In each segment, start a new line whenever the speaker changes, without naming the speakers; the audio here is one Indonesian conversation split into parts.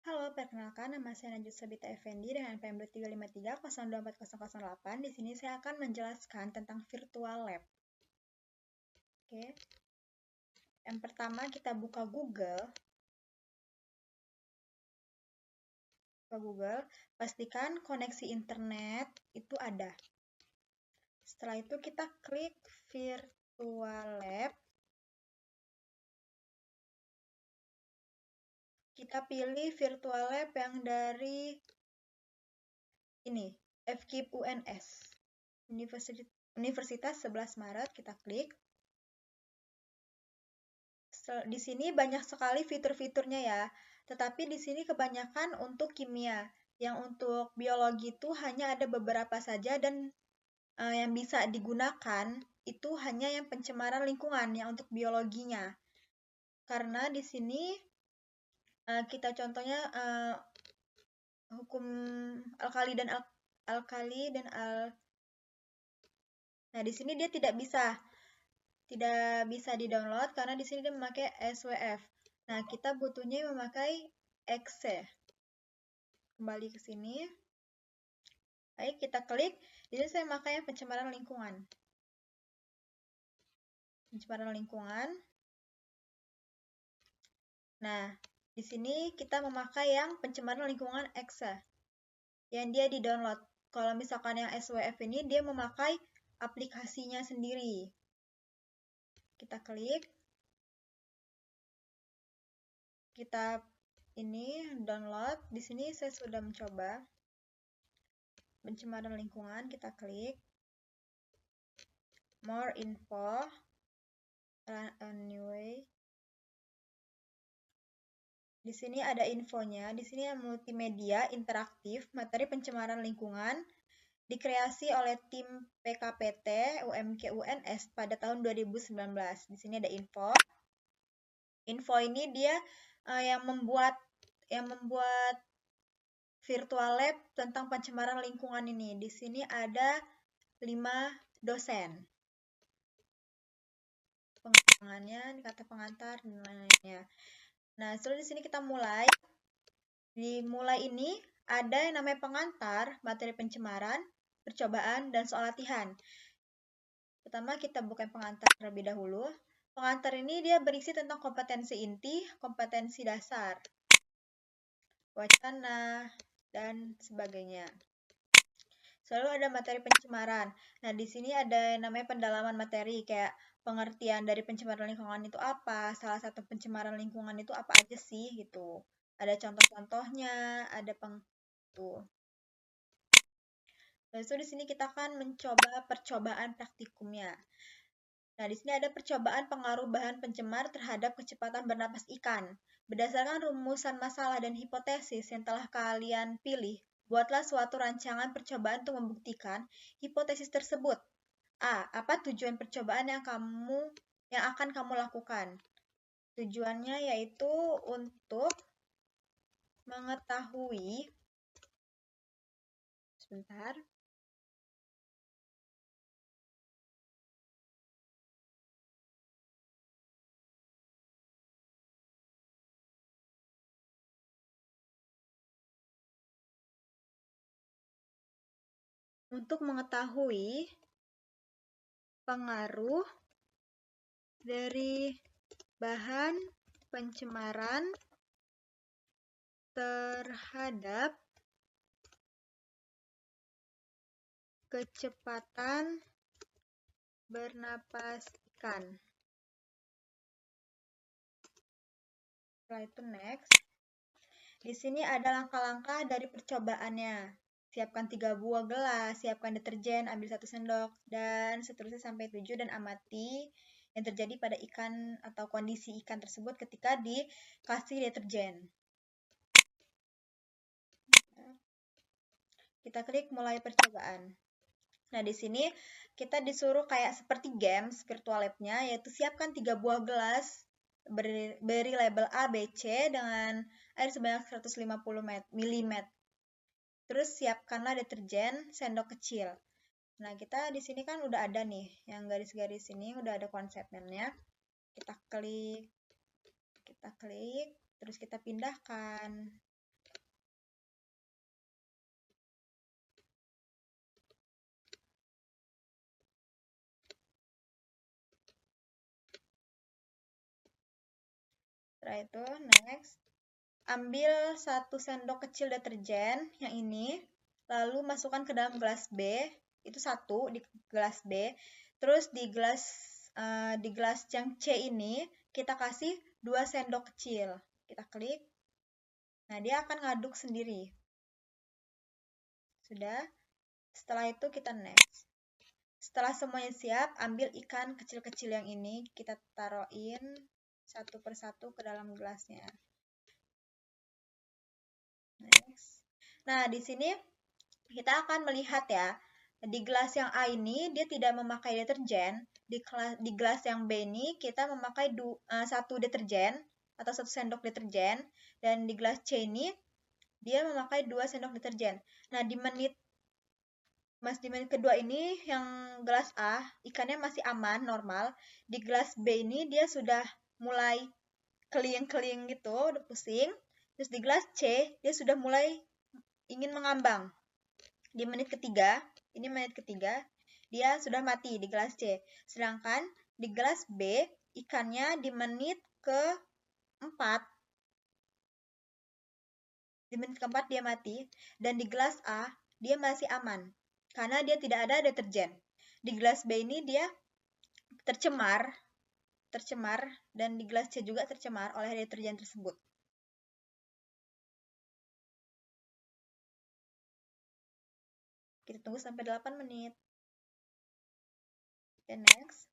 Halo, perkenalkan nama saya Najwa Sabita Effendi dengan NPM 2353024008. Di sini saya akan menjelaskan tentang virtual lab. Oke. Yang pertama kita buka Google. Pastikan koneksi internet itu ada. Setelah itu kita klik virtual lab. Kita pilih virtual lab yang dari ini, FKIP UNS. Universitas 11 Maret, kita klik. Di sini banyak sekali fitur-fiturnya ya, tetapi di sini kebanyakan untuk kimia. Yang untuk biologi itu hanya ada beberapa saja dan yang bisa digunakan itu hanya yang pencemaran lingkungan yang untuk biologinya. Karena di sini kita contohnya hukum alkali dan Nah, di sini dia tidak bisa di-download karena di sini dia memakai SWF. Nah, kita butuhnya memakai exe. Kembali ke sini. Baik, kita klik. Di sini saya memakai pencemaran lingkungan. Nah, di sini kita memakai yang pencemaran lingkungan exe. Yang dia di-download. Kalau misalkan yang SWF ini dia memakai aplikasinya sendiri. Kita klik. Kita ini download. Di sini saya sudah mencoba pencemaran lingkungan, kita klik more info, anyway. Di sini ada infonya, di sini yang multimedia, interaktif, materi pencemaran lingkungan, dikreasi oleh tim PKPT UMK UNS pada tahun 2019. Di sini ada info. Info ini dia yang membuat virtual lab tentang pencemaran lingkungan ini. Di sini ada 5 dosen. Pengembangannya, kata pengantar, dan lain-lainnya. Nah, setelah di sini kita mulai. Di mulai ini ada yang namanya pengantar, materi pencemaran, percobaan, dan soal latihan. Pertama kita buka pengantar terlebih dahulu. Pengantar ini dia berisi tentang kompetensi inti, kompetensi dasar, wacana, dan sebagainya. Selalu ada materi pencemaran. Nah, di sini ada yang namanya pendalaman materi, kayak pengertian dari pencemaran lingkungan itu apa, salah satu pencemaran lingkungan itu apa aja sih, gitu. Ada contoh-contohnya, ada tuh. Lalu di sini kita akan mencoba percobaan praktikumnya. Nah, di sini ada percobaan pengaruh bahan pencemar terhadap kecepatan bernapas ikan. Berdasarkan rumusan masalah dan hipotesis yang telah kalian pilih, buatlah suatu rancangan percobaan untuk membuktikan hipotesis tersebut. A. Apa tujuan percobaan yang akan kamu lakukan? Tujuannya yaitu untuk mengetahui pengaruh dari bahan pencemaran terhadap kecepatan bernapas ikan. Setelah itu next. Di sini ada langkah-langkah dari percobaannya. Siapkan 3 buah gelas, siapkan deterjen, ambil 1 sendok, dan seterusnya sampai 7 dan amati yang terjadi pada ikan atau kondisi ikan tersebut ketika dikasih deterjen. Kita klik mulai percobaan. Nah, di sini kita disuruh kayak seperti games virtual lab-nya, yaitu siapkan 3 buah gelas beri label A, B, C dengan air sebanyak 150 ml. Terus siapkanlah deterjen sendok kecil. Nah, kita di sini kan udah ada nih, yang garis-garis ini udah ada konsepnya. Kita klik, terus kita pindahkan. Setelah itu, next. Ambil 1 sendok kecil deterjen yang ini, lalu masukkan ke dalam gelas B. Itu 1 di gelas B. Terus di gelas yang C ini, kita kasih 2 sendok kecil. Kita klik. Nah, dia akan ngaduk sendiri. Sudah. Setelah itu kita next. Setelah semuanya siap, ambil ikan kecil-kecil yang ini, kita taruhin satu persatu ke dalam gelasnya. Next. Nah, di sini kita akan melihat ya, di gelas yang A ini dia tidak memakai deterjen, di gelas yang B ini kita memakai 1 deterjen atau 1 sendok deterjen, dan di gelas C ini dia memakai 2 sendok deterjen. Nah, di menit kedua ini yang gelas A ikannya masih aman, normal. Di gelas B ini dia sudah mulai keliling-keliling gitu, udah pusing. Terus di gelas C dia sudah mulai ingin mengambang. Di menit ketiga, ini menit ketiga, dia sudah mati di gelas C. Sedangkan di gelas B ikannya di menit keempat, dia mati, dan di gelas A dia masih aman karena dia tidak ada deterjen. Di gelas B ini dia tercemar, dan di gelas C juga tercemar oleh deterjen tersebut. Kita tunggu sampai 8 menit. Oke, next.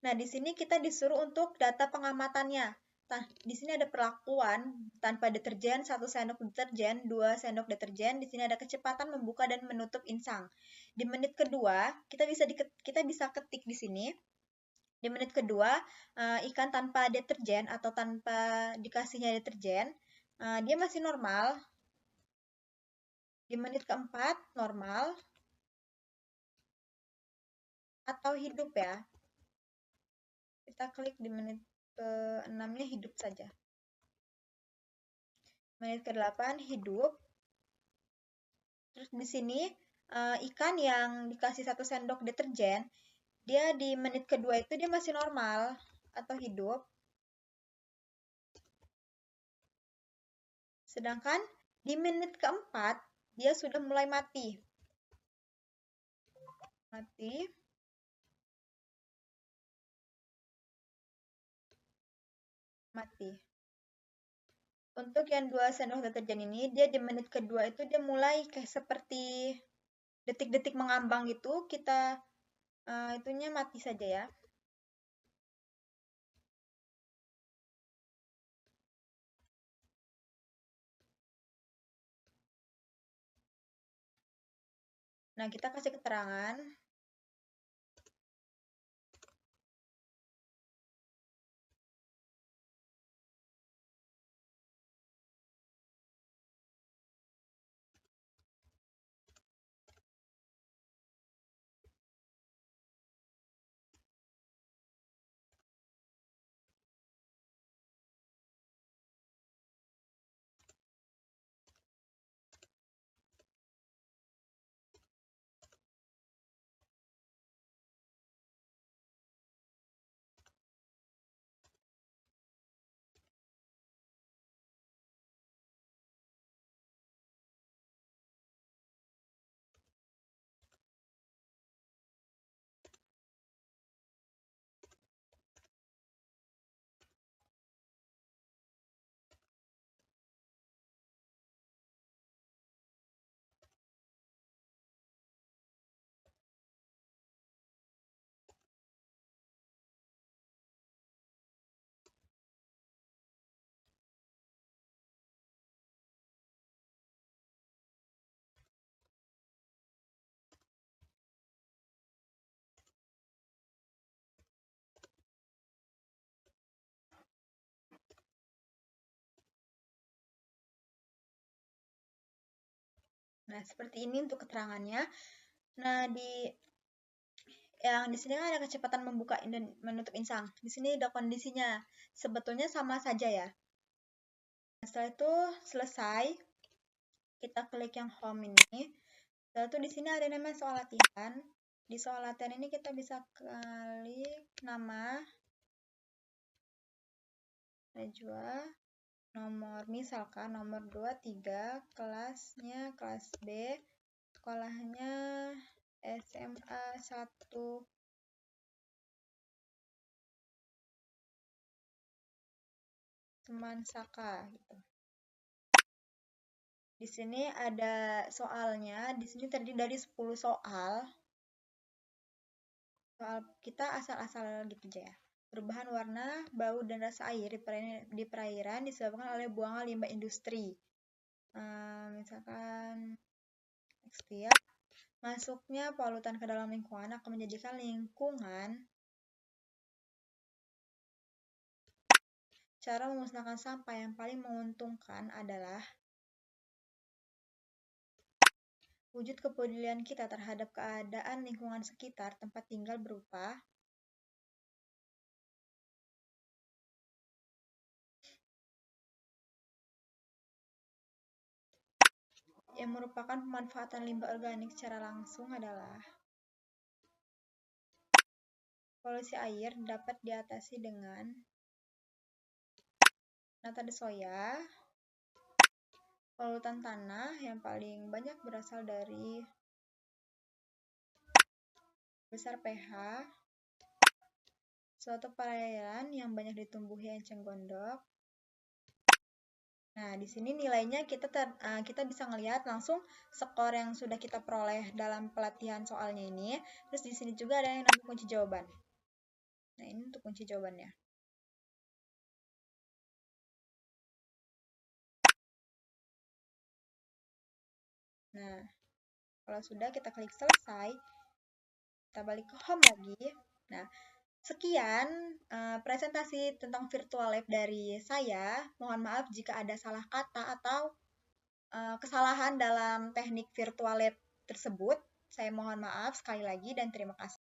Nah, di sini kita disuruh untuk data pengamatannya. Nah, di sini ada perlakuan tanpa deterjen, 1 sendok deterjen, 2 sendok deterjen. Di sini ada kecepatan membuka dan menutup insang. Di menit kedua, kita bisa ketik di sini. Di menit kedua, ikan tanpa deterjen atau tanpa dikasihnya deterjen, dia masih normal. Di menit keempat, normal atau hidup ya. Kita klik di menit ke-6-nya hidup saja. Menit ke-8 hidup. Terus di sini ikan yang dikasih 1 sendok deterjen, dia di menit kedua itu dia masih normal atau hidup. Sedangkan di menit keempat dia sudah mulai mati. Mati. Untuk yang 2 sendok deterjen ini, dia di menit kedua itu dia mulai kayak seperti detik-detik mengambang gitu, kita itunya mati saja ya. Nah, kita kasih keterangan. Nah, seperti ini untuk keterangannya. Nah, yang di sini kan ada kecepatan membuka dan menutup insang. Di sini ada kondisinya. Sebetulnya sama saja ya. Setelah itu selesai, kita klik yang home ini. Setelah itu di sini ada namanya soal latihan. Di soal latihan ini kita bisa klik nama Najwa, misalkan nomor 23, kelasnya kelas B, sekolahnya SMA 1 Semansaka gitu. Di sini ada soalnya, di sini terdiri dari 10 soal. Soal kita asal-asal gitu aja ya. Perubahan warna, bau, dan rasa air di perairan disebabkan oleh buangan limbah industri. Misalkan setiap masuknya polutan ke dalam lingkungan akan menjadikan lingkungan. Cara memusnahkan sampah yang paling menguntungkan adalah wujud kepedulian kita terhadap keadaan lingkungan sekitar tempat tinggal berupa yang merupakan pemanfaatan limbah organik secara langsung adalah polusi air dapat diatasi dengan nata de soya, polutan tanah yang paling banyak berasal dari besar pH, suatu perairan yang banyak ditumbuhi enceng gondok. Nah, di sini nilainya kita bisa ngelihat langsung skor yang sudah kita peroleh dalam pelatihan soalnya ini. Terus di sini juga ada yang namanya kunci jawaban. Nah, ini untuk kunci jawabannya. Nah, kalau sudah kita klik selesai, kita balik ke home lagi. Nah, sekian presentasi tentang virtual lab dari saya. Mohon maaf jika ada salah kata atau kesalahan dalam teknik virtual lab tersebut. Saya mohon maaf sekali lagi dan terima kasih.